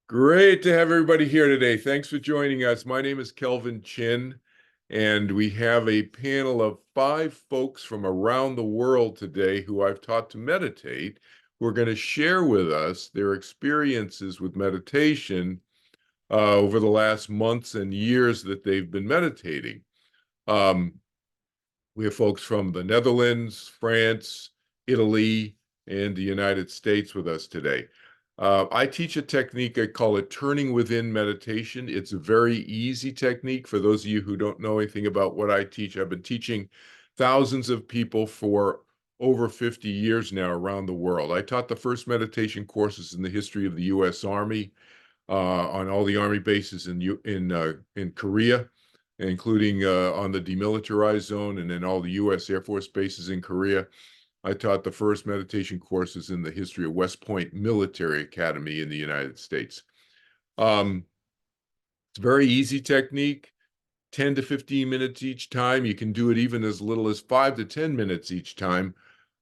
Great to have everybody here today. Thanks for joining us. My name is Kelvin Chin, and we have a panel of 5 folks from around the world today who I've taught to meditate, who are going to share with us their experiences with meditation over the last months and years that they've been meditating. We have folks from the Netherlands, France, Italy, and the United States with us today. I teach a technique, I call it turning within meditation. It's a very easy technique. For those of you who don't know anything about what I teach, I've been teaching thousands of people for over 50 years now around the world. I taught the first meditation courses in the history of the U.S. Army on all the Army bases in Korea, including on the demilitarized zone and in all the U.S. Air Force bases in Korea. I taught the first meditation courses in the history of West Point Military Academy in the United States. It's a very easy technique, 10 to 15 minutes each time. You can do it even as little as 5 to 10 minutes each time,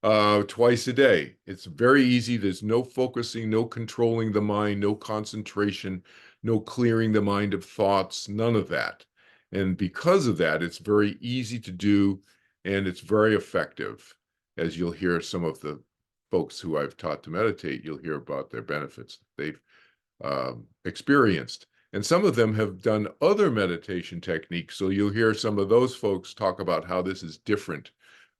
twice a day. It's very easy. There's no focusing, no controlling the mind, no concentration, no clearing the mind of thoughts, none of that. And because of that, it's very easy to do, and it's very effective. As you'll hear some of the folks who I've taught to meditate, you'll hear about their benefits they've experienced. And some of them have done other meditation techniques. So you'll hear some of those folks talk about how this is different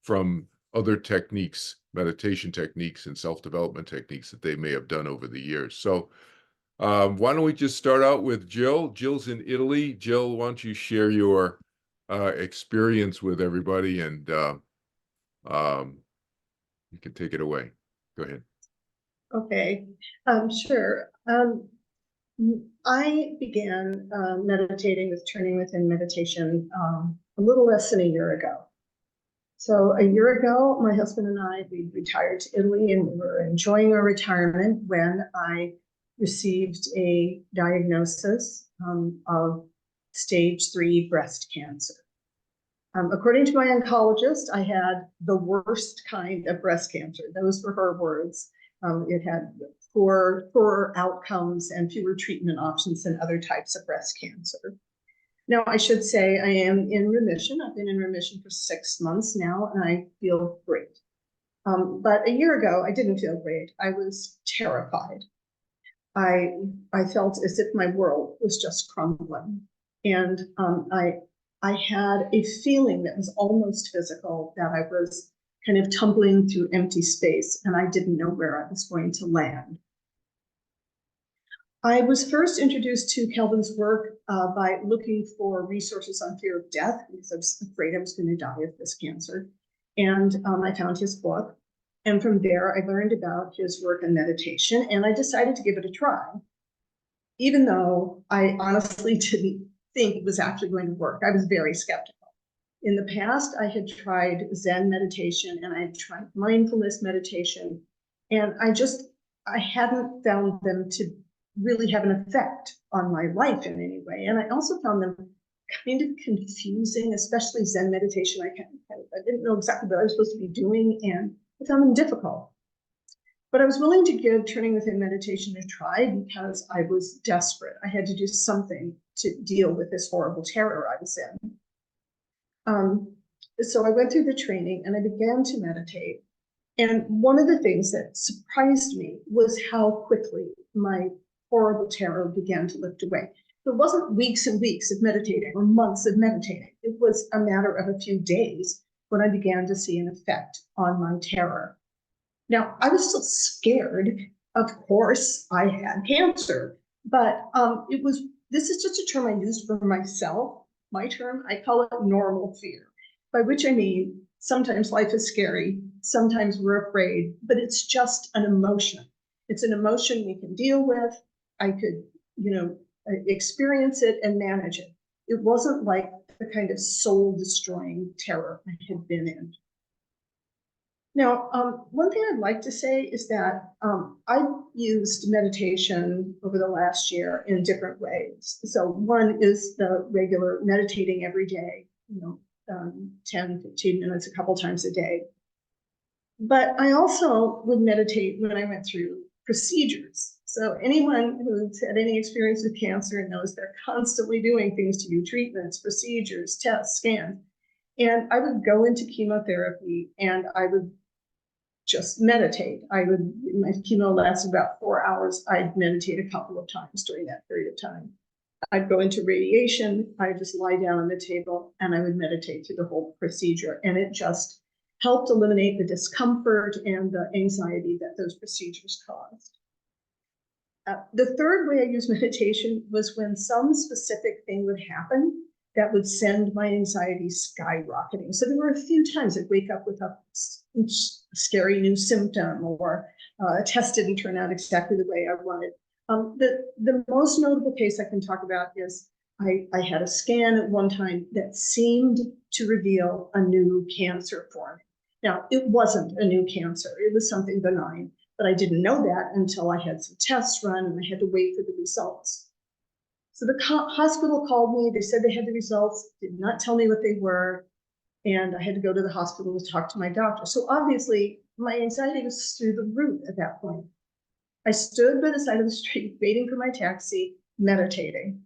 from other techniques, meditation techniques and self-development techniques that they may have done over the years. So why don't we just start out with Jill? Jill's in Italy. Jill, why don't you share your experience with everybody, and you can take it away. Go ahead. Okay, sure. I began meditating with turning within meditation a little less than a year ago. So a year ago, my husband and I, we retired to Italy, and we were enjoying our retirement when I received a diagnosis of stage 3 breast cancer. According to my oncologist, I had the worst kind of breast cancer. Those were her words. It had poor outcomes and fewer treatment options than other types of breast cancer. Now, I should say I am in remission. I've been in remission for 6 months now, and I feel great. But a year ago, I didn't feel great. I was terrified. I felt as if my world was just crumbling. And I had a feeling that was almost physical, that I was kind of tumbling through empty space, and I didn't know where I was going to land. I was first introduced to Kelvin's work by looking for resources on fear of death, because I was afraid I was going to die of this cancer. And I found his book. And from there, I learned about his work on meditation, and I decided to give it a try, even though I honestly didn't think it was actually going to work. I was very skeptical. In the past, I had tried Zen meditation, and I had tried mindfulness meditation, and I hadn't found them to really have an effect on my life in any way. And I also found them kind of confusing, especially Zen meditation. I didn't know exactly what I was supposed to be doing, and I found them difficult. But I was willing to give turning within meditation a try because I was desperate. I had to do something to deal with this horrible terror I was in. So I went through the training and I began to meditate. And one of the things that surprised me was how quickly my horrible terror began to lift away. It wasn't weeks and weeks of meditating or months of meditating. It was a matter of a few days when I began to see an effect on my terror. Now, I was still scared. Of course, I had cancer, but this is just a term I used for myself. My term, I call it normal fear, by which I mean sometimes life is scary, sometimes we're afraid, but it's just an emotion. It's an emotion we can deal with. I could, experience it and manage it. It wasn't like the kind of soul-destroying terror I had been in. Now, one thing I'd like to say is that I've used meditation over the last year in different ways. So one is the regular meditating every day, 10, 15 minutes, a couple times a day. But I also would meditate when I went through procedures. So anyone who's had any experience with cancer knows they're constantly doing things to you, treatments, procedures, tests, scans. And I would go into chemotherapy and I would just meditate. My chemo lasted about 4 hours. I'd meditate a couple of times during that period of time. I'd go into radiation. I'd just lie down on the table and I would meditate through the whole procedure. And it just helped eliminate the discomfort and the anxiety that those procedures caused. The third way I used meditation was when some specific thing would happen that would send my anxiety skyrocketing. So there were a few times I'd wake up with a scary new symptom, or a test didn't turn out exactly the way I wanted. The most notable case I can talk about is I had a scan at one time that seemed to reveal a new cancer for me. Now, it wasn't a new cancer. It was something benign, but I didn't know that until I had some tests run and I had to wait for the results. So the hospital called me. They said they had the results, did not tell me what they were, and I had to go to the hospital to talk to my doctor. So obviously, my anxiety was through the roof at that point. I stood by the side of the street waiting for my taxi, meditating.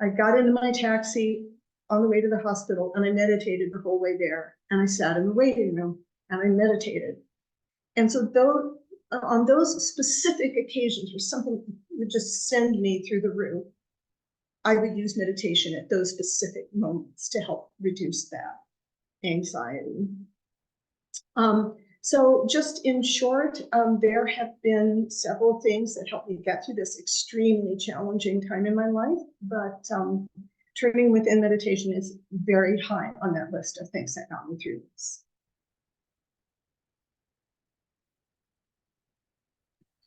I got into my taxi on the way to the hospital and I meditated the whole way there. And I sat in the waiting room and I meditated. And so on those specific occasions where something would just send me through the roof, I would use meditation at those specific moments to help reduce that anxiety. So just in short, there have been several things that helped me get through this extremely challenging time in my life, but turning within meditation is very high on that list of things that got me through this.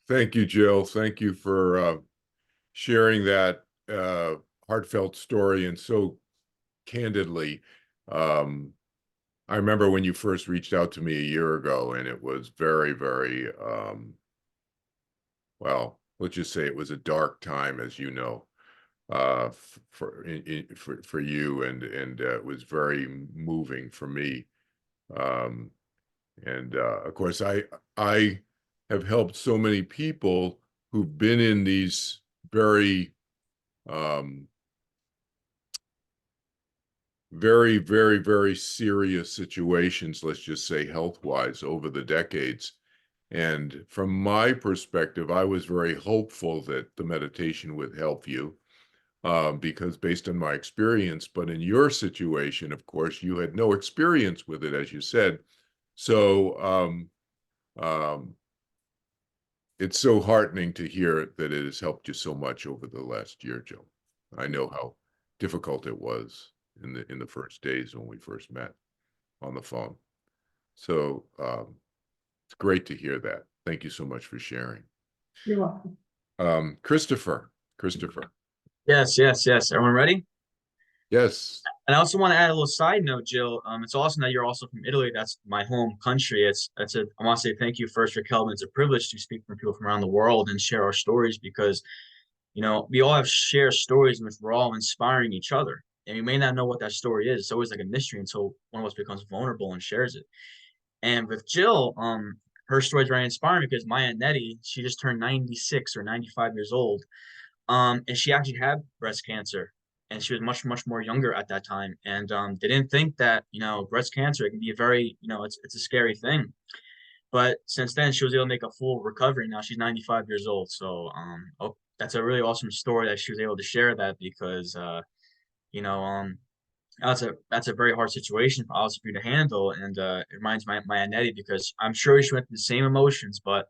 Thank you, Jill. Thank you for sharing that heartfelt story and so candidly. I remember when you first reached out to me a year ago, and it was very, very, well, let's just say it was a dark time, as you know, for you, and it was very moving for me. And of course, I have helped so many people who've been in these very very, very, very serious situations, let's just say health-wise, over the decades. And from my perspective, I was very hopeful that the meditation would help you, because based on my experience. But in your situation, of course, you had no experience with it, as you said. So it's so heartening to hear that it has helped you so much over the last year, Joe. I know how difficult it was in the first days when we first met on the phone. So it's great to hear that. Thank you so much for sharing. You're welcome. Christopher. Yes. Everyone ready? Yes. And I also want to add a little side note, Jill. It's awesome that you're also from Italy. That's my home country. I want to say thank you first for Kelvin. It's a privilege to speak from people from around the world and share our stories, because, we all have shared stories in which we're all inspiring each other. And we may not know what that story is. It's always like a mystery until one of us becomes vulnerable and shares it. And with Jill, her story is very inspiring because my Aunt Nettie, she just turned 96 or 95 years old. And she actually had breast cancer, and she was much, much more younger at that time. And they didn't think that, breast cancer, it can be a very, it's a scary thing. But since then, she was able to make a full recovery. Now she's 95 years old. So that's a really awesome story that she was able to share that, because, that's a very hard situation for us for you to handle. And it reminds my Aunt Nettie, because I'm sure she went through the same emotions, but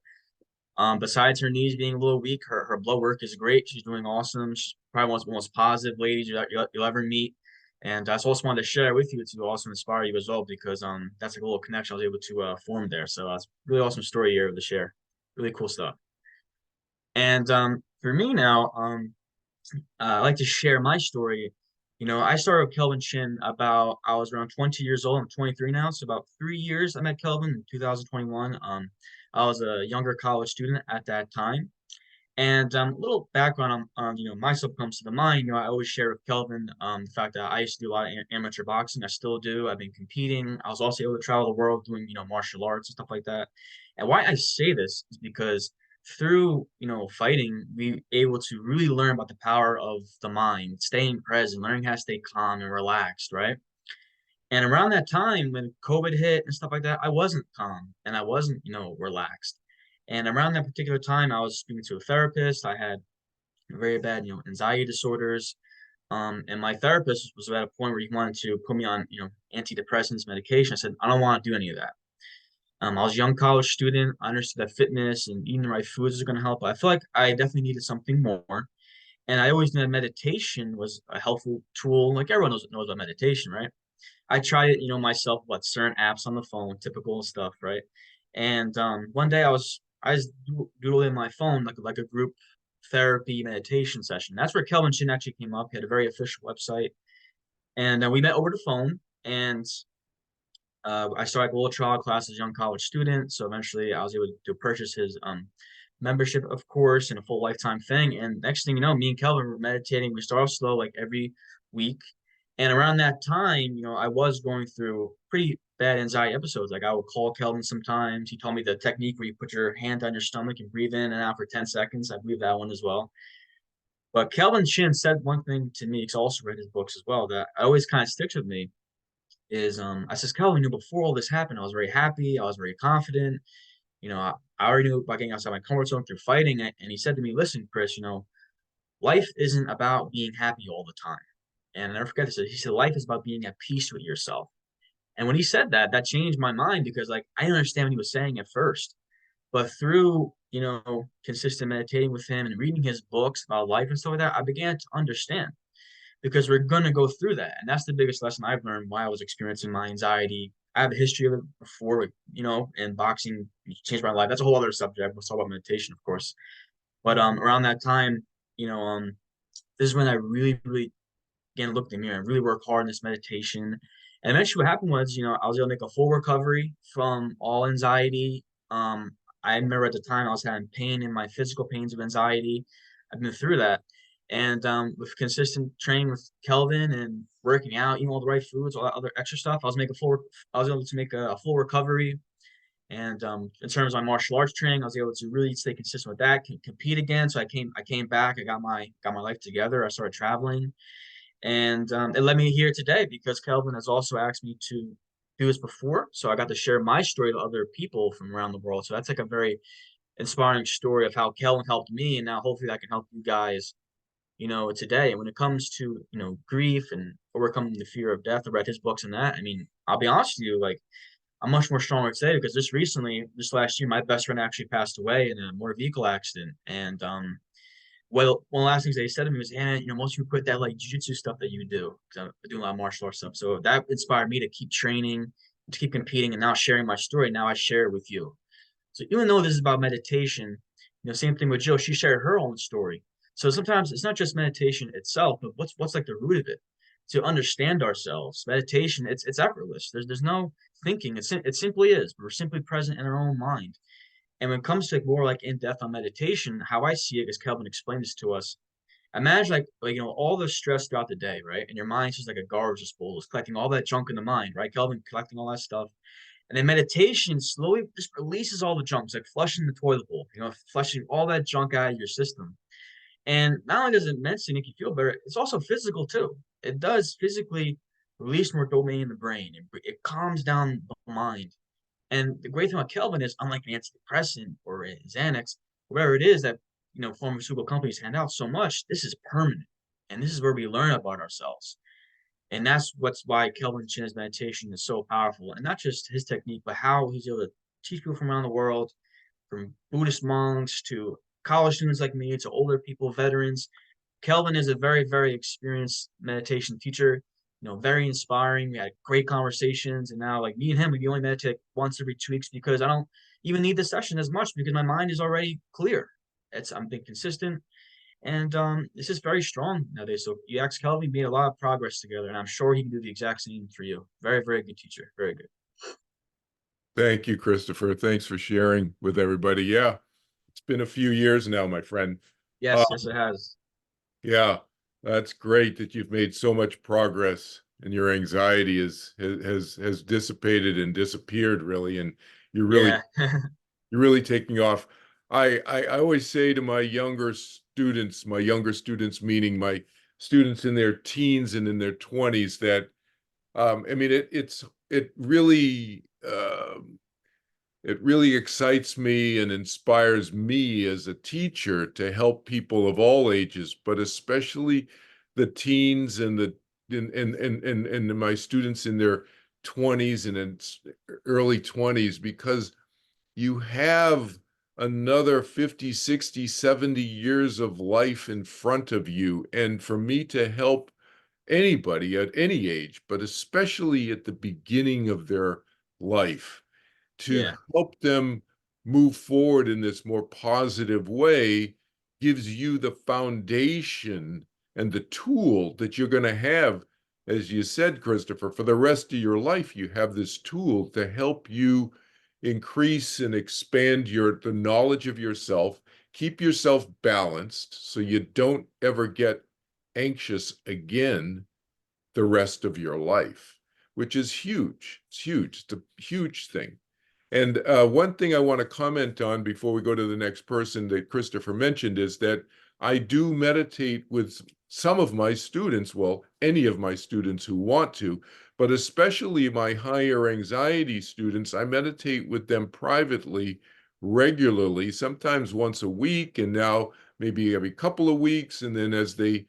besides her knees being a little weak, her blood work is great. She's doing awesome. She's probably one of the most positive ladies you'll ever meet. And I also wanted to share with you to also inspire you as well, because that's like a little connection I was able to form there. So it's really awesome story here to share. Really cool stuff. And for me now, I like to share my story. I started with Kelvin Chin I was around 20 years old. I'm 23 now, so about 3 years I met Kelvin in 2021. I was a younger college student at that time. And a little background on myself comes to the mind. I always share with Kelvin the fact that I used to do a lot of amateur boxing. I still do. I've been competing. I was also able to travel the world doing martial arts and stuff like that. And why I say this is because through, fighting, we able to really learn about the power of the mind, staying present, learning how to stay calm and relaxed, right? And around that time when COVID hit and stuff like that, I wasn't calm and I wasn't, relaxed. And around that particular time, I was speaking to a therapist. I had very bad, anxiety disorders. And my therapist was at a point where he wanted to put me on, antidepressants, medication. I said, I don't want to do any of that. I was a young college student. I understood that fitness and eating the right foods is going to help. But I feel like I definitely needed something more. And I always knew that meditation was a helpful tool. Like everyone knows about meditation, right? I tried it, myself, with certain apps on the phone, typical stuff, right? And one day I was doodling my phone like a group therapy meditation session. That's where Kelvin Chin actually came up. He had a very official website, and we met over the phone. And I started a little trial class as a young college student. So eventually, I was able to purchase his membership, of course, and a full lifetime thing. And next thing you know, me and Kelvin were meditating. We start off slow, like every week. And around that time, I was going through pretty bad anxiety episodes. Like I would call Kelvin sometimes. He told me the technique where you put your hand on your stomach and breathe in and out for 10 seconds. I believe that one as well. But Kelvin Chin said one thing to me, because I also read his books as well, that always kind of sticks with me is I says, Kelvin, before all this happened, I was very happy. I was very confident. I already knew about getting outside my comfort zone through fighting. And he said to me, listen, Chris, life isn't about being happy all the time. And I never forget this. He said, life is about being at peace with yourself. And when he said that, that changed my mind because like I didn't understand what he was saying at first. But through, consistent meditating with him and reading his books about life and stuff like that, I began to understand because we're gonna go through that. And that's the biggest lesson I've learned why I was experiencing my anxiety. I have a history of it before, and boxing changed my life. That's a whole other subject. We'll talk about meditation, of course. But around that time, you know, um, this is when I really, really began to look in the mirror and really work hard in this meditation. And eventually what happened was, I was able to make a full recovery from all anxiety. I remember at the time I was having pain in my physical pains of anxiety. I've been through that. And with consistent training with Kelvin and working out, eating all the right foods, all that other extra stuff, I was able to make a full recovery. And in terms of my martial arts training, I was able to really stay consistent with that, compete again. So I came back, I got my life together. I started traveling, and it led me here today because Kelvin has also asked me to do this before. So I got to share my story to other people from around the world. So that's like a very inspiring story of how Kelvin helped me. And now hopefully that can help you guys, today. And when it comes to, grief and overcoming the fear of death, I read his books and that. I mean, I'll be honest with you, like I'm much more stronger today because this last year, my best friend actually passed away in a motor vehicle accident. And well, one of the last things they said to me was, "And most of you quit that like jujitsu stuff that you do because I'm doing a lot of martial arts stuff." So that inspired me to keep training, to keep competing, and now sharing my story. Now I share it with you. So even though this is about meditation, same thing with Jill. She shared her own story. So sometimes it's not just meditation itself, but what's like the root of it. To understand ourselves, meditation, it's effortless. There's no thinking. It simply is. We're simply present in our own mind. And when it comes to more like in depth on meditation, how I see it, because Kelvin explained this to us, imagine like all the stress throughout the day, right? And your mind's just like a garbage disposal. It's collecting all that junk in the mind, right? Kelvin collecting all that stuff. And then meditation slowly just releases all the junk. It's like flushing the toilet bowl, flushing all that junk out of your system. And not only does it mentally make you feel better, it's also physical too. It does physically release more dopamine in the brain. It calms down the mind. And the great thing about Kelvin is, unlike an antidepressant or a Xanax, whatever it is that pharmaceutical companies hand out so much, this is permanent, and this is where we learn about ourselves. And that's why Kelvin Chin's meditation is so powerful, and not just his technique, but how he's able to teach people from around the world, from Buddhist monks to college students like me to older people, veterans. Kelvin is a very, very experienced meditation teacher, very inspiring. We had great conversations. And now, like me and him, we only meditate once every 2 weeks because I don't even need the session as much because my mind is already clear. I'm being consistent. And it's just very strong nowadays. So you ask Kelvin, we made a lot of progress together. And I'm sure he can do the exact same for you. Very, very good teacher. Very good. Thank you, Christopher. Thanks for sharing with everybody. Yeah, it's been a few years now, my friend. Yes, yes, it has. Yeah, that's great that you've made so much progress and your anxiety has dissipated and disappeared really, and you're really Yeah. you're really taking off. I always say to my younger students meaning my students in their teens and in their 20s, that I mean it really excites me and inspires me as a teacher to help people of all ages, but especially the teens and and my students in their 20s and in early 20s, because you have another 50, 60, 70 years of life in front of you. And for me to help anybody at any age, but especially at the beginning of their life, to Yeah. help them move forward in this more positive way, gives you the foundation and the tool that you're going to have, as you said, Christopher, for the rest of your life. You have this tool to help you increase and expand the knowledge of yourself, keep yourself balanced so you don't ever get anxious again the rest of your life, which is huge. It's huge. It's a huge thing. And one thing I want to comment on before we go to the next person that Christopher mentioned is that I do meditate with some of my students, well, any of my students who want to, but especially my higher anxiety students. I meditate with them privately, regularly, sometimes once a week, and now maybe every couple of weeks. And then as they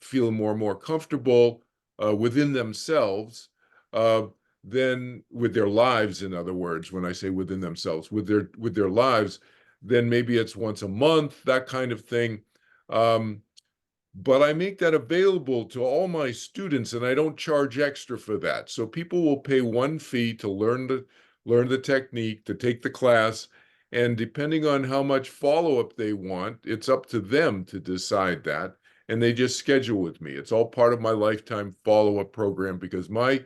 feel more and more comfortable within themselves, uh, then with their lives, in other words, when I say within themselves, with their lives, then maybe it's once a month, that kind of thing. Um, but I make that available to all my students, and I don't charge extra for that. So people will pay one fee to learn the technique, to take the class, and depending on how much follow-up they want, it's up to them to decide that. And they just schedule with me. It's all part of my lifetime follow-up program, because my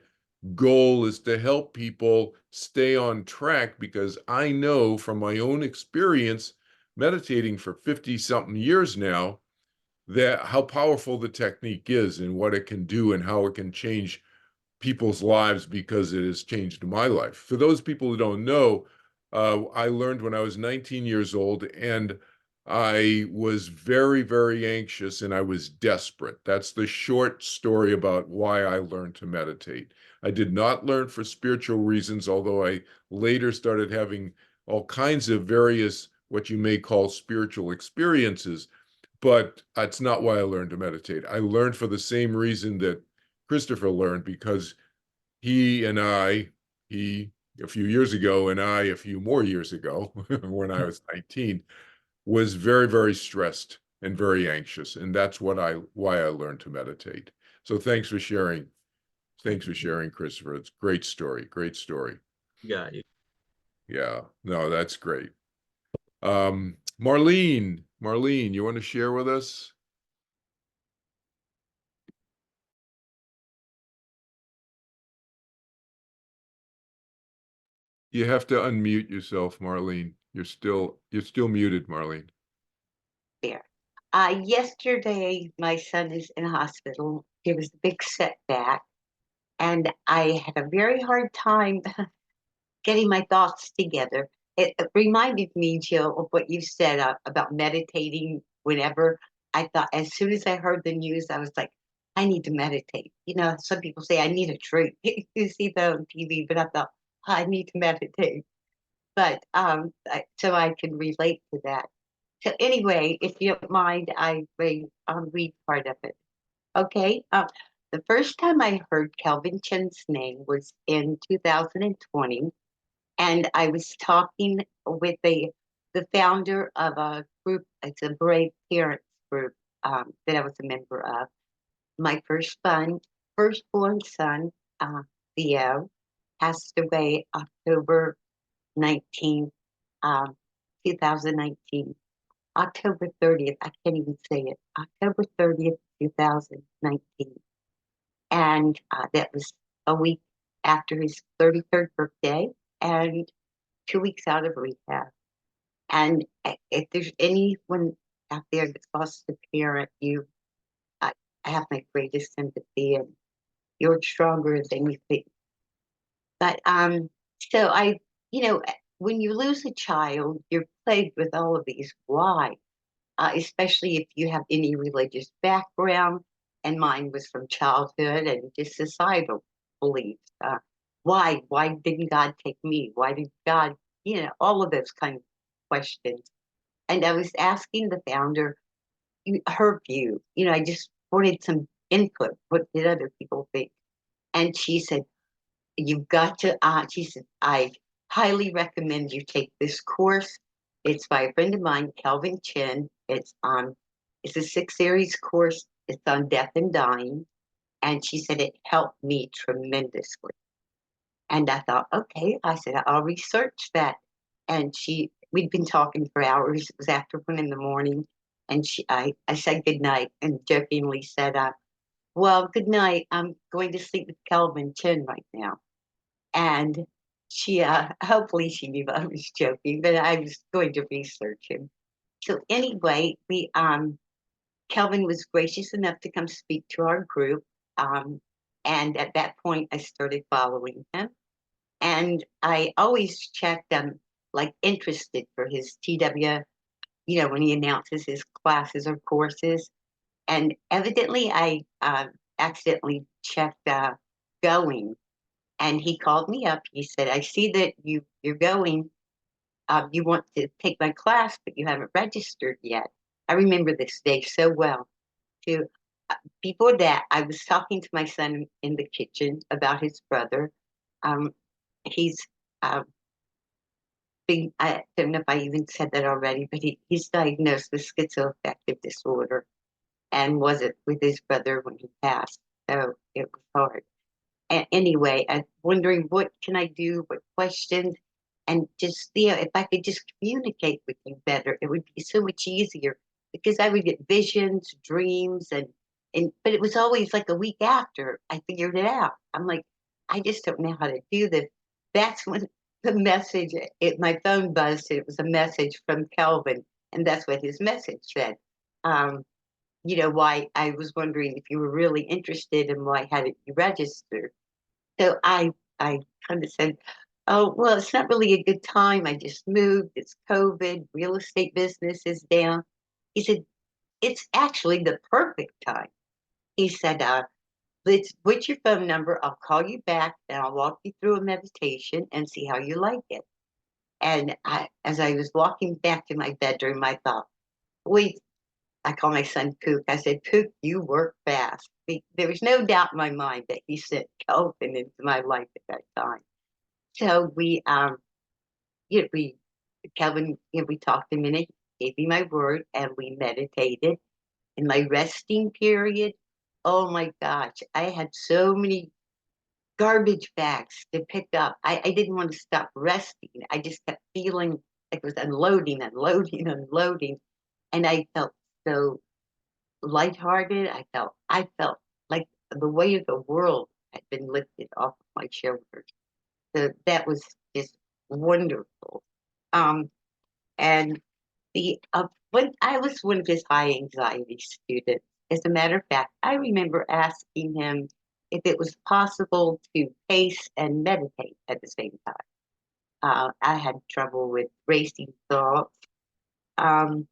goal is to help people stay on track, because I know from my own experience meditating for 50 something years now that how powerful the technique is and what it can do and how it can change people's lives, because it has changed my life. For those people who don't know, I learned when I was 19 years old, and I was very, very anxious and I was desperate. That's the short story about why I learned to meditate. I did not learn for spiritual reasons, although I later started having all kinds of various, what you may call spiritual experiences. But that's not why I learned to meditate. I learned for the same reason that Christopher learned, because he and he a few years ago and I a few more years ago, when I was 19, was very, very stressed and very anxious. And that's why I learned to meditate. So thanks for sharing. Thanks for sharing, Christopher. It's a great story. Great story. Yeah. Yeah, no, that's great. Marlene, you want to share with us? You have to unmute yourself, Marlene. You're still muted, Marlene. There. Yesterday, my son is in hospital. There was a big setback, and I had a very hard time getting my thoughts together. It reminded me, Jill, of what you said about meditating. Whenever I thought, as soon as I heard the news, I was like, I need to meditate. You know, some people say I need a drink. You see that on TV, but I thought, I need to meditate. But so I can relate to that. So anyway, if you don't mind, I'll read part of it. Okay. The first time I heard Kelvin Chin's name was in 2020, and I was talking with the founder of a group. It's a Brave Parents group that I was a member of. My firstborn son, Theo, passed away October 19th, um, 2019. October 30th, I can't even say it, October 30th, 2019. And that was a week after his 33rd birthday and 2 weeks out of rehab. And if there's anyone out there that's lost a parent, I have my greatest sympathy, and you're stronger than you think. But so I, you know, when you lose a child, you're plagued with all of these why, especially if you have any religious background. And mine was from childhood and just societal beliefs. Why? Why didn't God take me? Why did God, all of those kind of questions. And I was asking the founder her view. I just wanted some input. What did other people think? And she said, you've got to, she said, I highly recommend you take this course. It's by a friend of mine, Kelvin Chin. It's a 6 series course. It's on death and dying. And she said it helped me tremendously. And I thought, okay, I said, I'll research that. And we'd been talking for hours. It was after 1 in the morning. And I said goodnight and jokingly said, well, good night. I'm going to sleep with Kelvin Chin right now. And she, hopefully she knew I was joking, but I was going to research him. So anyway, Kelvin was gracious enough to come speak to our group. And at that point, I started following him. And I always checked, like interested for his TW, when he announces his classes or courses. And evidently I accidentally checked going. And he called me up. He said, I see that you're going. You want to take my class, but you haven't registered yet. I remember this day so well. Too. Before that, I was talking to my son in the kitchen about his brother. He's I don't know if I even said that already, but he's diagnosed with schizoaffective disorder and wasn't with his brother when he passed. So it was hard. Anyway, I'm wondering what can I do, what questions, and just if I could just communicate with you better, it would be so much easier because I would get visions, dreams, but it was always like a week after I figured it out. I'm like, I just don't know how to do this. That's when the message, my phone buzzed. It was a message from Kelvin, and that's what his message said. Why I was wondering if you were really interested and why hadn't you registered? So I kind of said, oh, well, it's not really a good time. I just moved. It's COVID. Real estate business is down. He said, it's actually the perfect time. He said, let's put your phone number. I'll call you back and I'll walk you through a meditation and see how you like it. And as I was walking back to my bedroom, I thought, wait, I call my son Kook. I said, Kook, you work fast. There was no doubt in my mind that he sent Kelvin into my life at that time. So Kelvin, we talked a minute, gave me my word, and we meditated. In my resting period, oh my gosh, I had so many garbage bags to pick up. I didn't want to stop resting. I just kept feeling like it was unloading, unloading, unloading. And I felt so lighthearted. I felt like the weight of the world had been lifted off of my shoulders. So that was just wonderful. And when I was one of his high anxiety students, as a matter of fact, I remember asking him if it was possible to pace and meditate at the same time. I had trouble with racing thoughts. I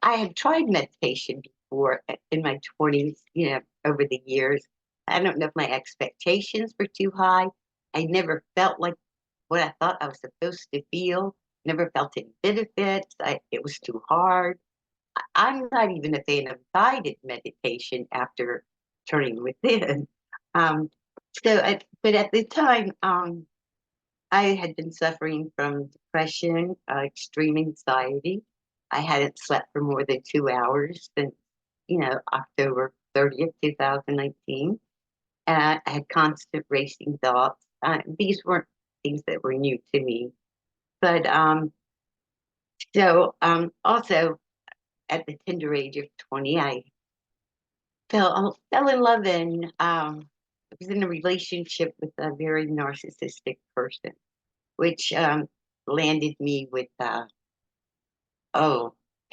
had tried meditation before in my 20s, over the years. I don't know if my expectations were too high. I never felt like what I thought I was supposed to feel, never felt any benefits. It was too hard. I'm not even a fan of guided meditation after turning within. Um, but at the time, I had been suffering from depression, extreme anxiety. I hadn't slept for more than 2 hours since, October 30th, 2019. I had constant racing thoughts. These weren't things that were new to me. But also at the tender age of 20, I fell in love and was in a relationship with a very narcissistic person, which landed me with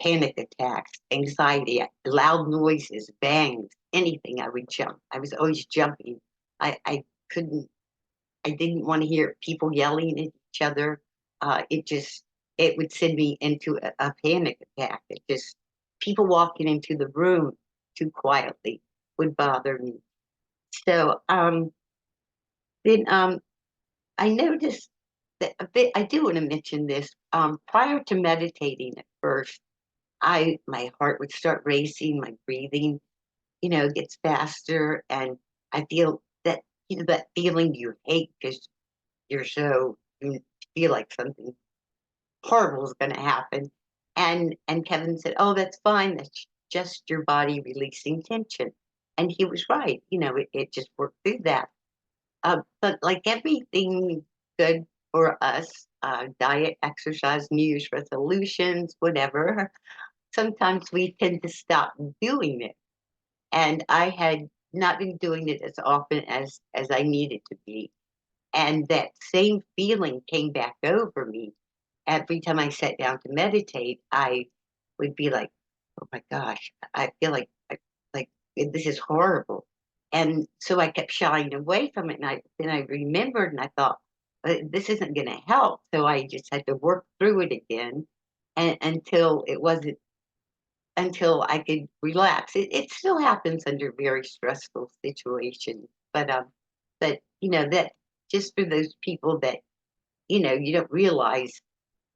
panic attacks, anxiety, loud noises, bangs, anything. I would jump. I was always jumping. I didn't want to hear people yelling at each other. it would send me into a panic attack. It just, people walking into the room too quietly would bother me. So then I noticed that a bit, I do want to mention this. Prior to meditating at first, my heart would start racing, my breathing, gets faster, and I feel that, that feeling you hate because you feel like something horrible is going to happen. And Kevin said, "Oh, that's fine. That's just your body releasing tension." And he was right. It just worked through that. But like everything good for us, diet, exercise, New Year's resolutions, whatever, sometimes we tend to stop doing it. And I had not been doing it as often as I needed to be. And that same feeling came back over me. Every time I sat down to meditate, I would be like, "Oh my gosh, I feel like this is horrible." And so I kept shying away from it. And then I remembered and I thought, this isn't going to help. So I just had to work through it again, and until I could relax. It still happens under very stressful situations, but that just for those people that you don't realize,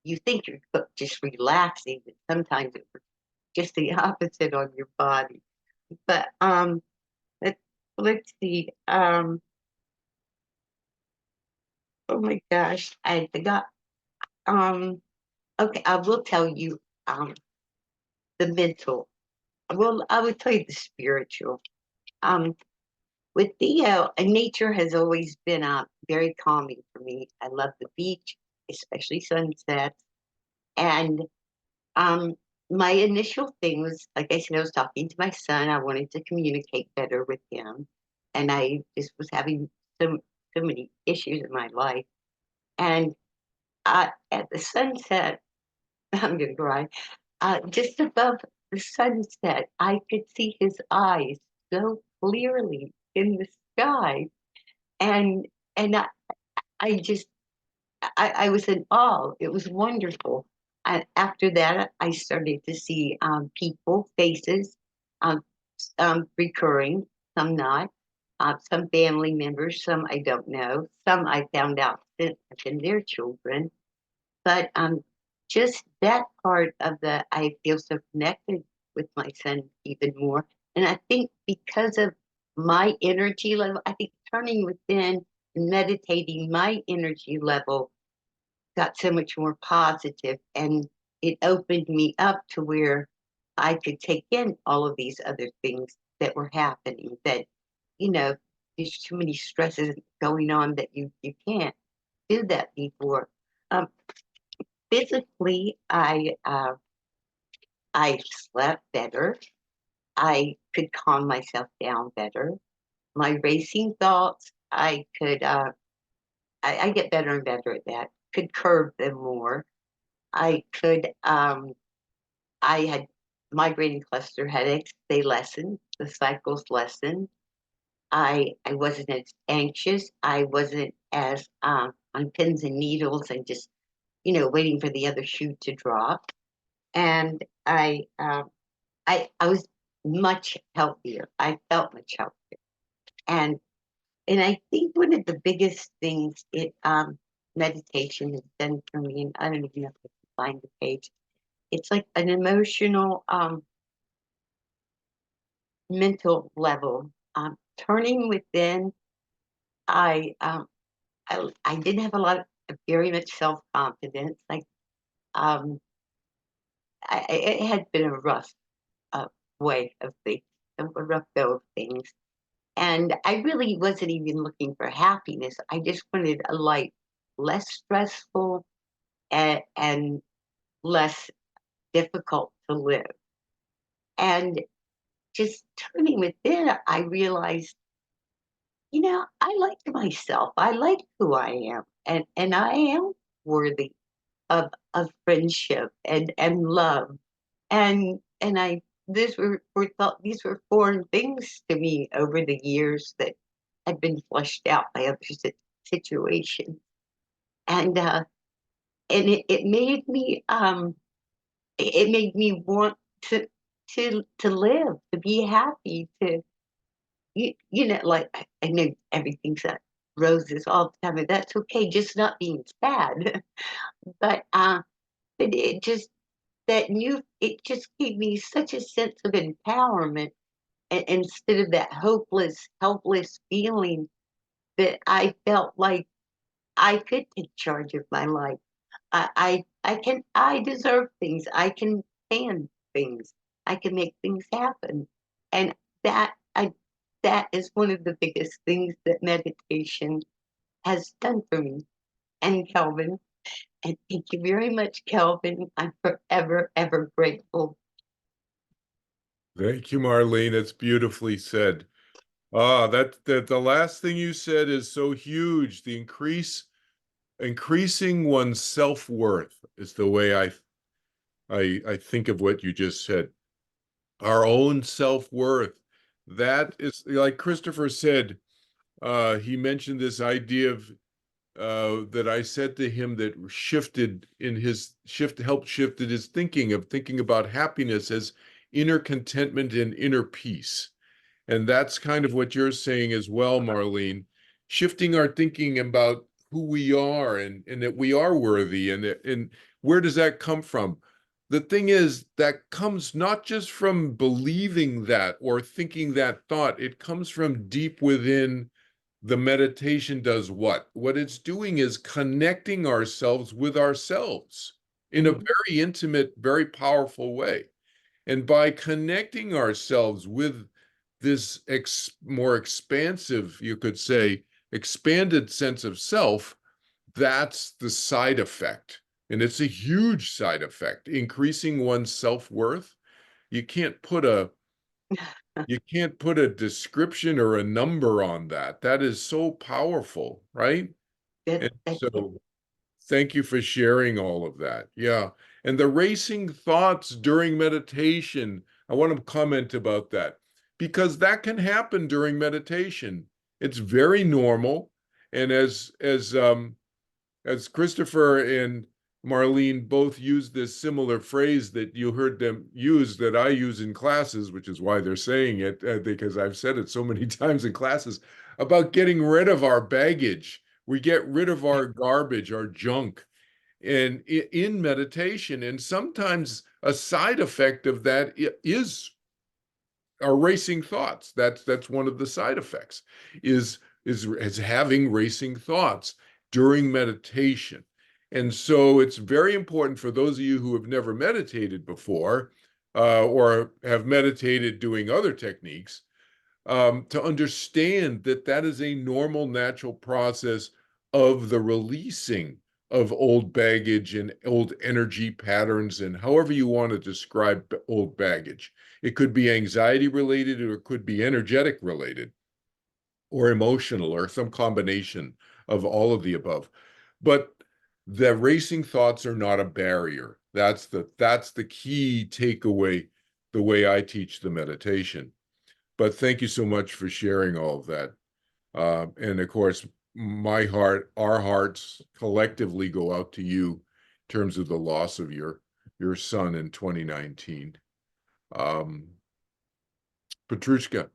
you think you're just relaxing, but sometimes it's just the opposite on your body. But let's see. Oh my gosh, I forgot. Okay, I will tell you the mental. Well, I would tell you the spiritual. Um, with Theo, nature has always been very calming for me. I love the beach, especially sunsets. And um, my initial thing was, like I said, I was talking to my son. I wanted to communicate better with him, and I just was having so many issues in my life. And at the sunset, I'm gonna cry. Just above the sunset, I could see his eyes so clearly in the sky, and and I just I was in awe. It was wonderful. After that, I started to see people, faces, um, recurring, some not, some family members, some I don't know, some I found out since and their children. But just that part of I feel so connected with my son even more. And I think because of my energy level, I think turning within and meditating, my energy level got so much more positive, and it opened me up to where I could take in all of these other things that were happening, that there's too many stresses going on that you can't do that before. um, Physically, I slept better. I could calm myself down better. My racing thoughts, I could I get better and better at that, could curb them more. I could I had migraine cluster headaches. They lessened. The cycles lessened. I wasn't as anxious. I wasn't as on pins and needles and just waiting for the other shoe to drop. And I was much healthier. I felt much healthier. And I think one of the biggest things meditation has done for me, and I don't even know if I can find the page. It's like an emotional mental level. Turning within, I I didn't have a lot of very much self-confidence. Like it had been a rough way of things, a rough go of things. And I really wasn't even looking for happiness. I just wanted a life less stressful and less difficult to live. And just turning within, I realized, I like myself. I like who I am. And I am worthy of friendship and love. And these were foreign things to me over the years that had been fleshed out by other situations. And it made me it made me want to live, to be happy, to you know, like I know everything's roses all the time, and that's okay, just not being sad. But it just it just gave me such a sense of empowerment, instead of that hopeless, helpless feeling that I felt like I could take charge of my life. I deserve things. I can stand things. I can make things happen. And that I that is one of the biggest things that meditation has done for me. And Kelvin, and thank you very much, Kelvin. I'm forever, ever grateful. Thank you, Marlene. It's beautifully said. Ah, that the last thing you said is so huge. The increasing one's self-worth is the way I think of what you just said. Our own self-worth. That is, like Christopher said, he mentioned this idea of that I said to him that helped shifted his thinking about happiness as inner contentment and inner peace. And that's kind of what you're saying as well, Marlene, shifting our thinking about who we are and that we are worthy. And where does that come from? The thing is, that comes not just from believing that or thinking that thought, it comes from deep within. The meditation does what? What it's doing is connecting ourselves with ourselves in a very intimate, very powerful way. And by connecting ourselves with this more expansive, you could say, expanded sense of self, that's the side effect. And it's a huge side effect, increasing one's self-worth. You can't put a you can't put a description or a number on that. That is so powerful, right? That, And that, so thank you for sharing all of that. Yeah. And the racing thoughts during meditation, I want to comment about that because that can happen during meditation. It's very normal. And as Christopher and Marlene both used this similar phrase that you heard them use that I use in classes, which is why they're saying it, because I've said it so many times in classes, about getting rid of our baggage. We get rid of our garbage, our junk, and in meditation. And sometimes a side effect of that is our racing thoughts. That's one of the side effects is having racing thoughts during meditation. And so it's very important for those of you who have never meditated before or have meditated doing other techniques to understand that that is a normal, natural process of the releasing of old baggage and old energy patterns, and however you want to describe old baggage. It could be anxiety related, or it could be energetic related, or emotional, or some combination of all of the above. But the racing thoughts are not a barrier. That's the key takeaway, the way I teach the meditation. But thank you so much for sharing all of that. And of course, our hearts collectively go out to you in terms of the loss of your son in 2019. Petrushka,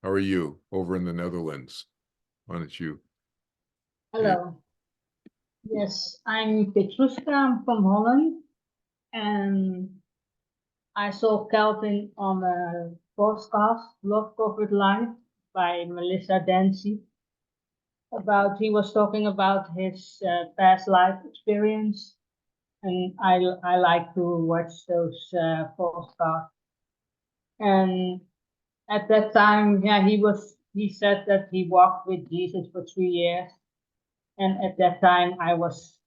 how are you over in the Netherlands? Why don't you? Hello. Yes, I'm Petrushka. I'm from Holland, and I saw Kelvin on a podcast, Love Covered Life, by Melissa Dancy. He was talking about his past life experience, and I like to watch those podcasts. And at that time, yeah, he said that he walked with Jesus for 3 years. And at that time, I was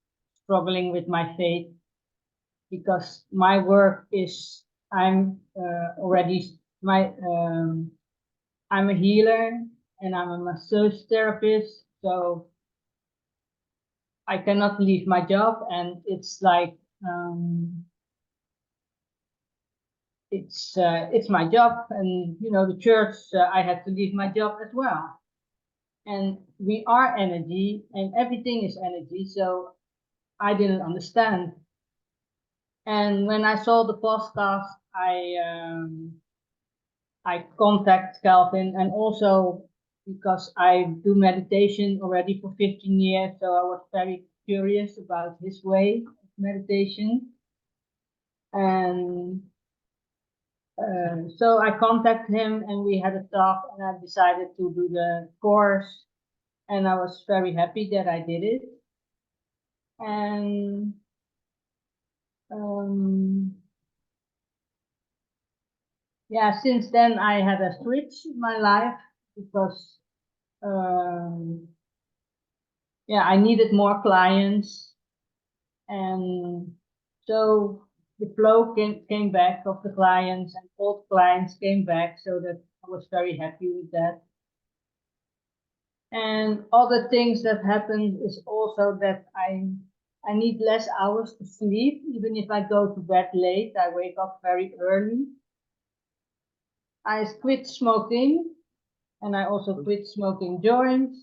struggling with my faith because my work is I'm already I'm a healer and I'm a massage therapist, so I cannot leave my job, and it's like it's my job, and the church, I had to leave my job as well, and we are energy, and everything is energy, so I didn't understand. And when I saw the podcast, I contact Kelvin, and also because I do meditation already for 15 years, so I was very curious about his way of meditation. And so I contacted him and we had a talk, and I decided to do the course, and I was very happy that I did it. And yeah, since then I had a switch in my life because yeah, I needed more clients, and so the flow came back of the clients, and old clients came back, so that I was very happy with that. And other things that happened is also that I need less hours to sleep. Even if I go to bed late, I wake up very early. I quit smoking, and I also quit smoking joints.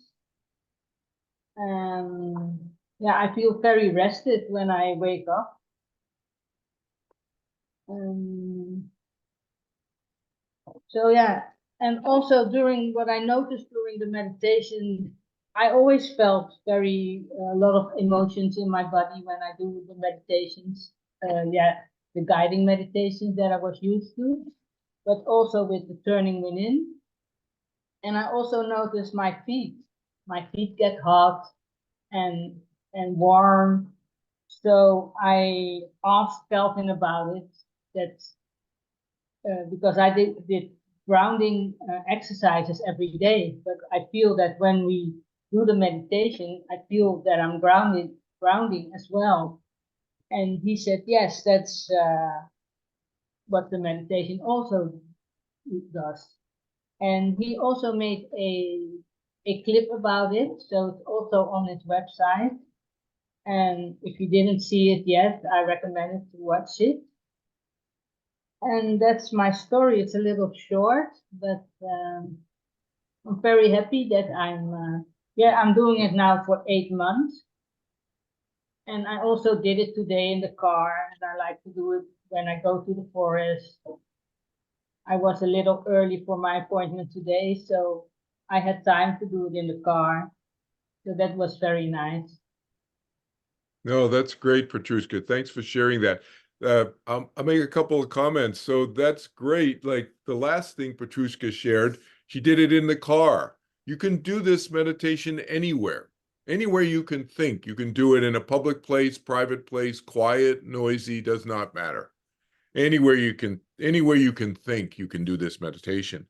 And yeah, I feel very rested when I wake up. So yeah, and also during what I noticed during the meditation, I always felt very a lot of emotions in my body when I do the meditations. Yeah, the guiding meditations that I was used to, but also with the turning within. And I also noticed my feet. My feet get hot and warm. So I asked Kelvin about it. That because I did grounding exercises every day, but I feel that when we do the meditation, I feel that I'm grounding as well. And he said, yes, that's what the meditation also does. And he also made a clip about it, so it's also on his website. And if you didn't see it yet, I recommend it to watch it. And that's my story. It's a little short, but I'm very happy that I'm doing it now for 8 months. And I also did it today in the car, and I like to do it when I go to the forest. I was a little early for my appointment today, so I had time to do it in the car. So that was very nice. No, that's great, Petrushka. Thanks for sharing that. I'll make a couple of comments. So that's great. Like the last thing Petrushka shared, she did it in the car. You can do this meditation anywhere. Anywhere you can think. You can do it in a public place, private place, quiet, noisy, does not matter. Anywhere you can think, you can do this meditation.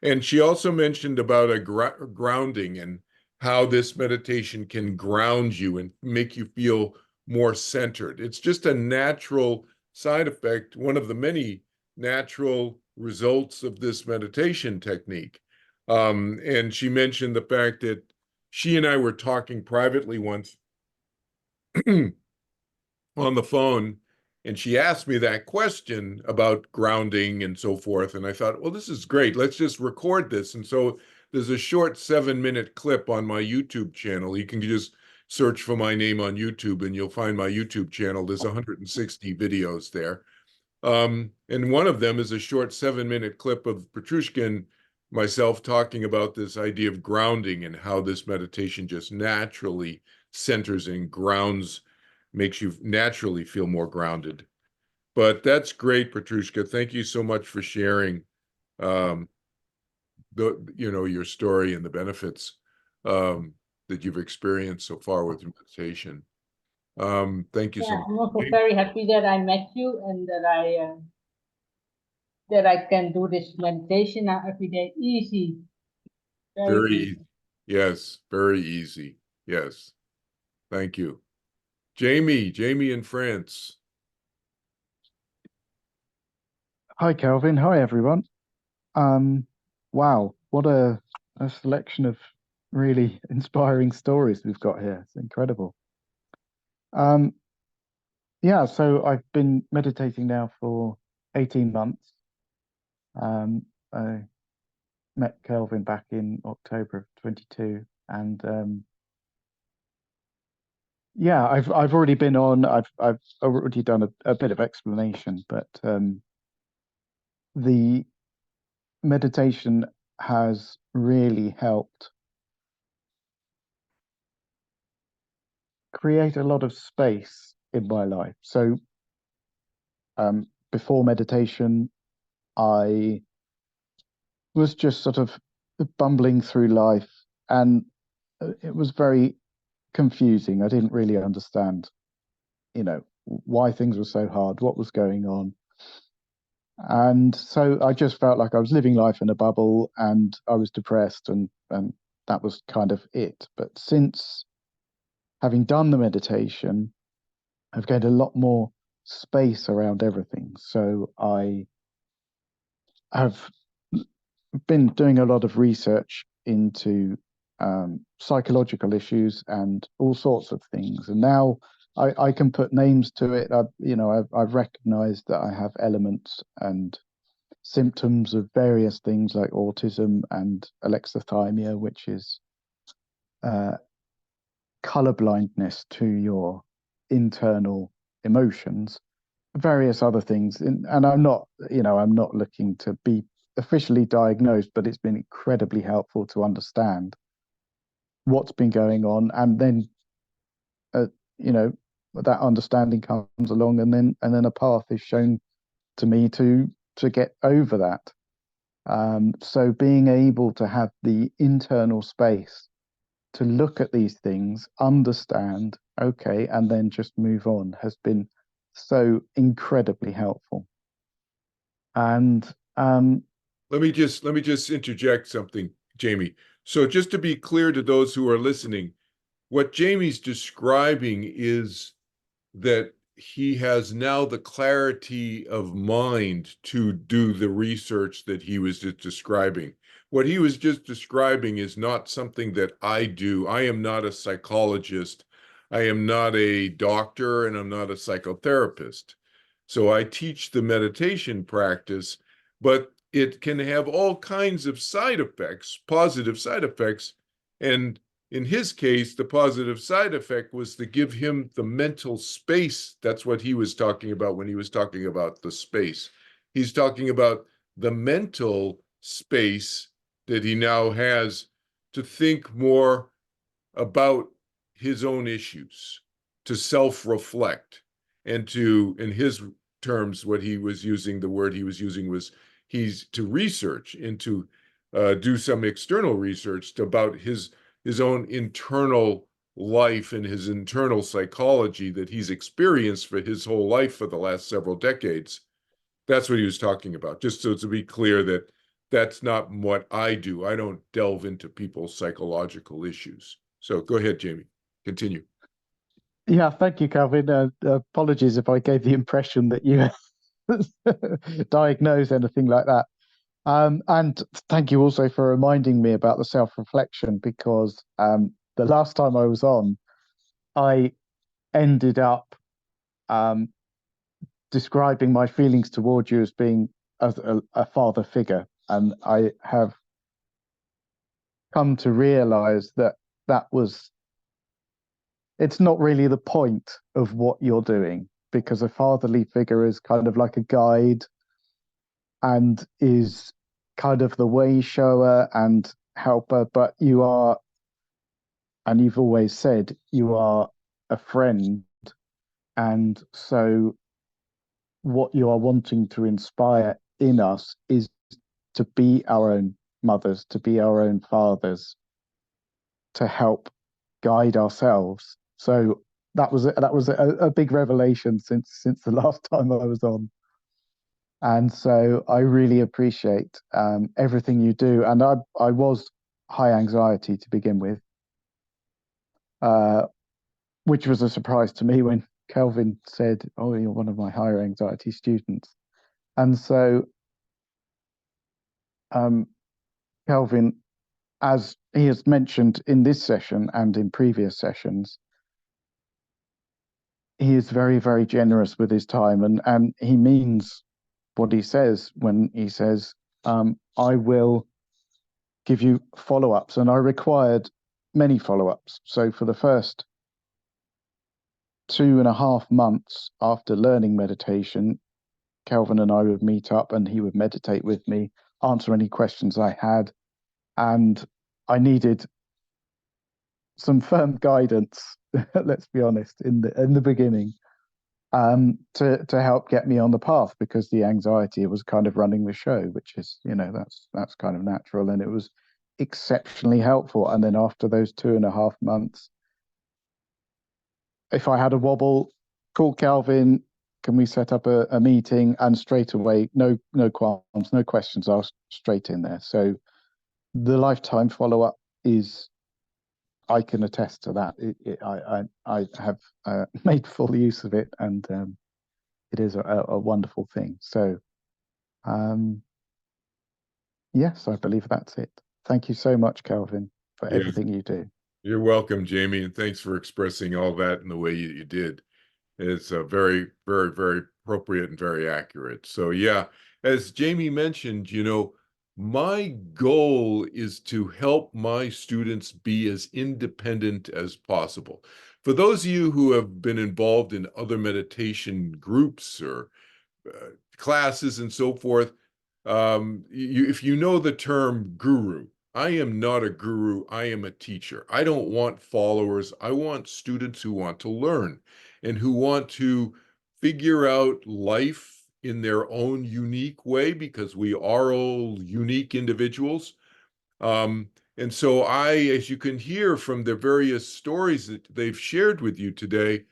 And she also mentioned about a grounding and how this meditation can ground you and make you feel more centered. It's just a natural side effect, one of the many natural results of this meditation technique. And she mentioned the fact that she and I were talking privately once on the phone, and she asked me that question about grounding and so forth. And I thought, well, this is great. Let's just record this. And so there's a short 7-minute clip on my YouTube channel. You can just search for my name on YouTube and you'll find my YouTube channel. There's 160 videos there. And one of them is a short 7-minute clip of Petrushka and myself talking about this idea of grounding and how this meditation just naturally centers and grounds, makes you naturally feel more grounded. But that's great, Petrushka. Thank you so much for sharing your story and the benefits that you've experienced so far with your meditation. Thank you so Yeah, much. I'm also very happy that I met you and that I can do this meditation now every day. Easy, very Very easy. easy. Yes, very easy. Yes. Thank you. Jamie in France. Hi, Kelvin. Hi, everyone. Wow, what a selection of really inspiring stories we've got here. It's incredible. Yeah, so I've been meditating now for 18 months. I met Kelvin back in October of 22, and Yeah, I've already been on. I've already done a bit of explanation, but the meditation has really helped create a lot of space in my life. So before meditation, I was just sort of bumbling through life, and it was very confusing. I didn't really understand, why things were so hard, what was going on. And so I just felt like I was living life in a bubble and I was depressed, and that was kind of it. But since having done the meditation, I've gained a lot more space around everything. So I have been doing a lot of research into psychological issues and all sorts of things. And now I can put names to it. I've recognized that I have elements and symptoms of various things like autism and alexithymia, which is color blindness to your internal emotions, various other things. And I'm not looking to be officially diagnosed, but it's been incredibly helpful to understand what's been going on. And then, uh, you know, that understanding comes along, and then a path is shown to me to get over that. So being able to have the internal space to look at these things, understand, okay, and then just move on has been so incredibly helpful. And Let me just interject something, Jamie. So just to be clear to those who are listening, what Jamie's describing is that he has now the clarity of mind to do the research that he was just describing. What he was just describing is not something that I do. I am not a psychologist. I am not a doctor, and I'm not a psychotherapist. So I teach the meditation practice, but it can have all kinds of side effects, positive side effects. And in his case, the positive side effect was to give him the mental space. That's what he was talking about when he was talking about the space. He's talking about the mental space that he now has to think more about his own issues, to self-reflect, and to, in his terms, what he was using, the word he was using was he's to research and to do some external research about his own internal life and his internal psychology that he's experienced for his whole life for the last several decades. That's what he was talking about. Just so to be clear that that's not what I do. I don't delve into people's psychological issues. So go ahead, Jamie. Continue. yeah, thank you, Calvin. Apologies if I gave the impression that you diagnosed anything like that. And thank you also for reminding me about the self-reflection, because the last time I was on, I ended up um, describing my feelings towards you as being a father figure. And I have come to realize that it's not really the point of what you're doing, because a fatherly figure is kind of like a guide and is kind of the way shower and helper, but you are, and you've always said, you are a friend. And so what you are wanting to inspire in us is to be our own mothers, to be our own fathers, to help guide ourselves. So that was a big revelation since the last time I was on. And so I really appreciate everything you do. And I was high anxiety to begin with, which was a surprise to me when Kelvin said, "Oh, you're one of my higher anxiety students." And so, Kelvin, as he has mentioned in this session and in previous sessions, he is very, very generous with his time, and he means what he says when he says, I will give you follow-ups. And I required many follow-ups. So for the first 2.5 months after learning meditation, Kelvin and I would meet up and he would meditate with me, answer any questions I had. And I needed some firm guidance, let's be honest, in the beginning, to help get me on the path, because the anxiety was kind of running the show, which is, that's kind of natural. And it was exceptionally helpful. And then after those 2.5 months, if I had a wobble, call Kelvin, can we set up a meeting? And straight away, no qualms, no questions asked, straight in there. So the lifetime follow-up is, I can attest to that. I have made full use of it, and it is a wonderful thing. So yes, I believe that's it. Thank you so much, Kelvin, for everything you do. You're welcome, Jamie, and thanks for expressing all that in the way you did. It's very, very, very appropriate and very accurate. So yeah, as Jamie mentioned, my goal is to help my students be as independent as possible. For those of you who have been involved in other meditation groups or classes and so forth, if you know the term guru, I am not a guru, I am a teacher. I don't want followers. I want students who want to learn and who want to figure out life in their own unique way, because we are all unique individuals. And so as you can hear from the various stories that they've shared with you today,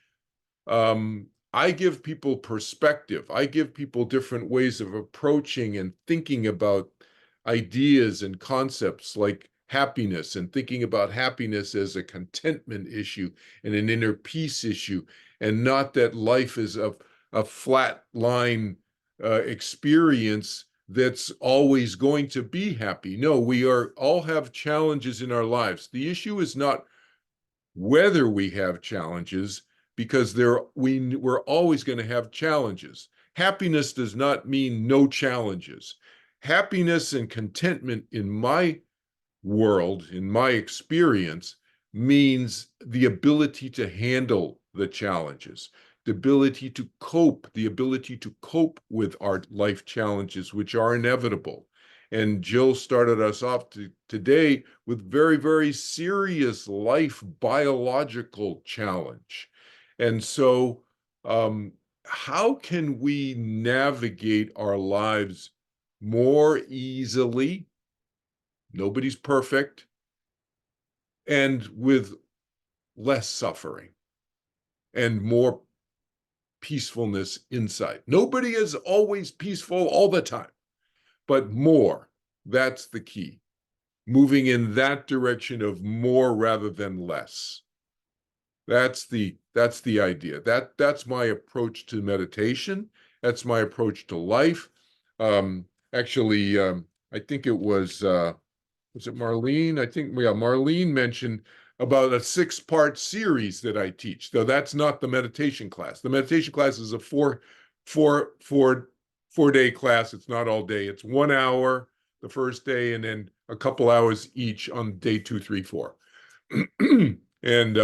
I give people perspective. I give people different ways of approaching and thinking about ideas and concepts like happiness, and thinking about happiness as a contentment issue and an inner peace issue, and not that life is a flat line experience that's always going to be happy. No, we all have challenges in our lives. The issue is not whether we have challenges, because we're always going to have challenges. Happiness does not mean no challenges. Happiness and contentment in my world, in my experience, means the ability to handle the challenges, the ability to cope with our life challenges, which are inevitable. And Jill started us off today with very, very serious life biological challenge. And so, how can we navigate our lives more easily? Nobody's perfect. And with less suffering and more peacefulness inside. Nobody is always peaceful all the time, but more. That's the key. Moving in that direction of more rather than less. That's the idea. That's my approach to meditation. That's my approach to life. Actually, I think it was it Marlene? I think, yeah, Marlene mentioned about a 6-part series that I teach. Though that's not the meditation class. The meditation class is a four-day class. It's not all day. It's 1 hour the first day, and then a couple hours each on day 2, 3, 4. And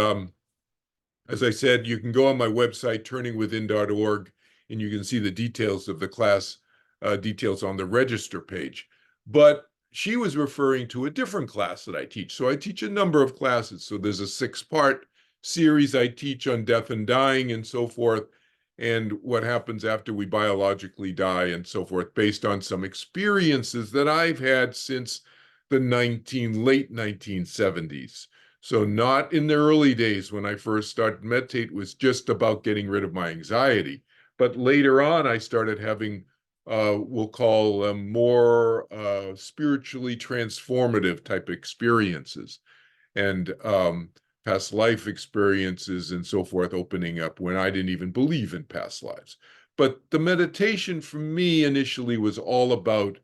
as I said, you can go on my website, turningwithin.org, and you can see the details of the class, details on the register page. But she was referring to a different class that I teach. So I teach a number of classes. So there's a 6-part series I teach on death and dying and so forth, and what happens after we biologically die and so forth, based on some experiences that I've had since the late 1970s. So not in the early days when I first started to meditate, was just about getting rid of my anxiety. But later on, I started having we'll call more spiritually transformative type experiences, and past life experiences and so forth, opening up when I didn't even believe in past lives. But the meditation for me initially was all about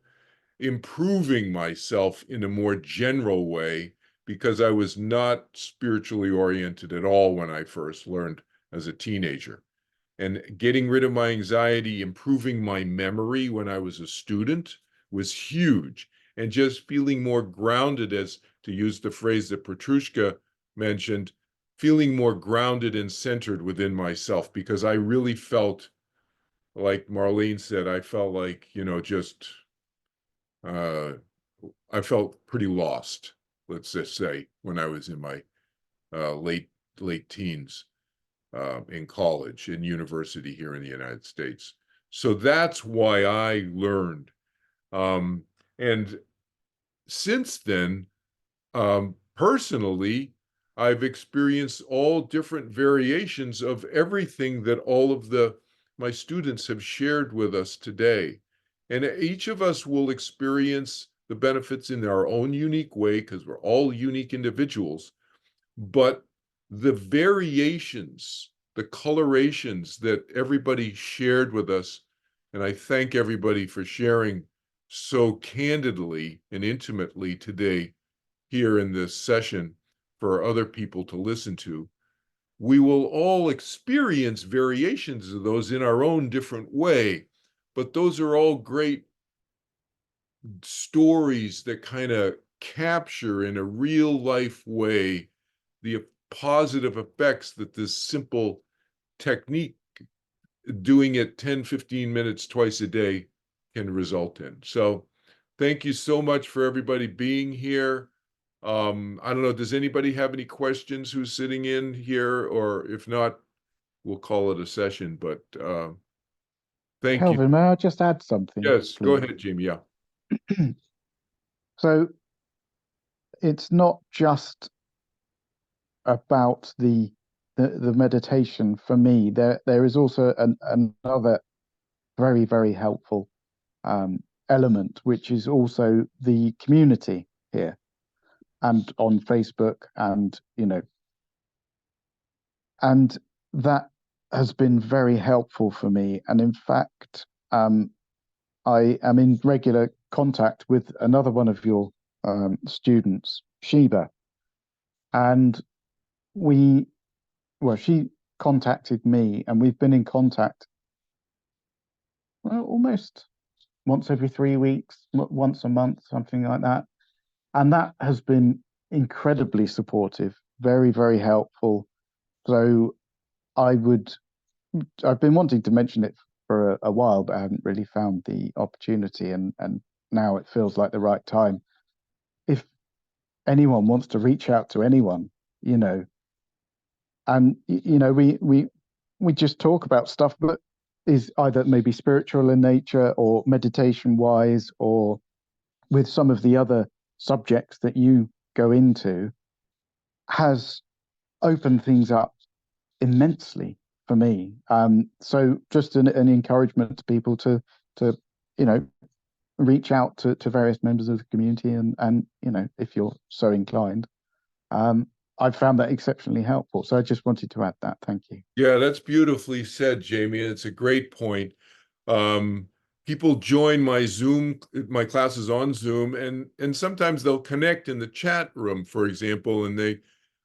improving myself in a more general way, because I was not spiritually oriented at all when I first learned as a teenager. And getting rid of my anxiety, improving my memory when I was a student was huge. And just feeling more grounded, as to use the phrase that Petrushka mentioned, feeling more grounded and centered within myself, because I really felt, like Marlene said, I felt like, just I felt pretty lost, let's just say, when I was in my late teens, in college and university here in the United States. So that's why I learned. And since then, personally, I've experienced all different variations of everything that all of my students have shared with us today. And each of us will experience the benefits in our own unique way, because we're all unique individuals. But the variations, the colorations that everybody shared with us, and I thank everybody for sharing so candidly and intimately today here in this session for other people to listen to. We will all experience variations of those in our own different way, but those are all great stories that kind of capture in a real life way the positive effects that this simple technique, doing it 10, 15 minutes twice a day, can result in. So thank you so much for everybody being here. I don't know, does anybody have any questions who's sitting in here? Or if not, we'll call it a session, but thank you. Kelvin, may I just add something, Yes, go please? ahead, Jamie. Yeah. So it's not just about the meditation for me. There is also another very, very helpful element, which is also the community here and on Facebook, and and that has been very helpful for me. And in fact, I am in regular contact with another one of your students, Sheba, and she contacted me, and we've been in contact, well, almost once every 3 weeks, once a month, something like that. And that has been incredibly supportive, very, very helpful. So I've been wanting to mention it for a while, but I hadn't really found the opportunity, and now it feels like the right time. If anyone wants to reach out to anyone, and we just talk about stuff that is either maybe spiritual in nature or meditation wise, or with some of the other subjects that you go into, has opened things up immensely for me. So just an encouragement to people to reach out to various members of the community, and if you're so inclined. I've found that exceptionally helpful. So I just wanted to add that. Thank you. Yeah, that's beautifully said, Jamie. It's a great point. People join my classes on Zoom, and sometimes they'll connect in the chat room, for example, and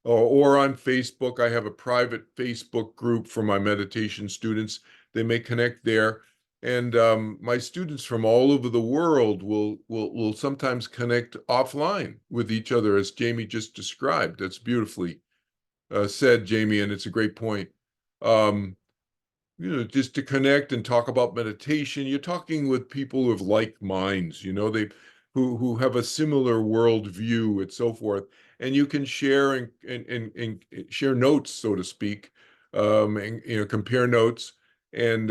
or on Facebook. I have a private Facebook group for my meditation students. They may connect there. And my students from all over the world will sometimes connect offline with each other, as Jamie just described. That's beautifully said, Jamie, and it's a great point. Just to connect and talk about meditation, you're talking with people who have like minds, who have a similar worldview and so forth, and you can share and share notes, so to speak, and compare notes, and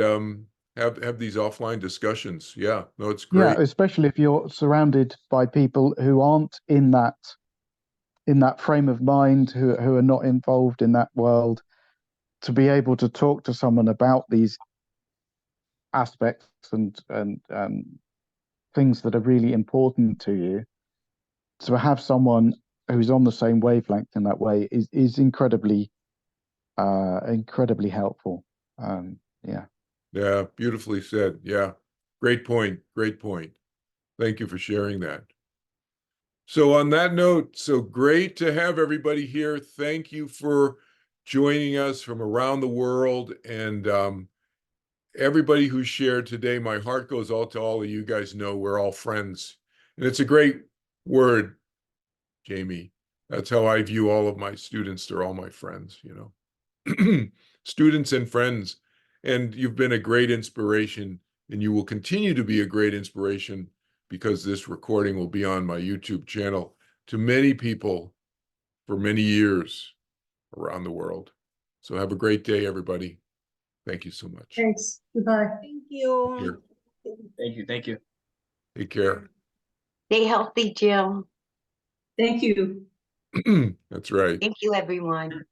have these offline discussions. Yeah, no, it's Yeah, great. especially if you're surrounded by people who aren't in that frame of mind, who are not involved in that world, to be able to talk to someone about these aspects and things that are really important to you, to have someone who's on the same wavelength in that way is incredibly helpful. Yeah. Yeah, beautifully said. Yeah, great point. Great point. Thank you for sharing that. So on that note, so great to have everybody here. Thank you for joining us from around the world, and everybody who shared today. My heart goes out to all of you guys. Know we're all friends, and it's a great word, Jamie. That's how I view all of my students. They're all my friends, you know. Students and friends. And you've been a great inspiration, and you will continue to be a great inspiration because this recording will be on my YouTube channel to many people for many years around the world. So have a great day, everybody. Thank you so much. Thanks. Goodbye. Thank you. Here. Thank you. Thank you. Take care. Stay healthy, Jill. Thank you. That's right. Thank you, everyone.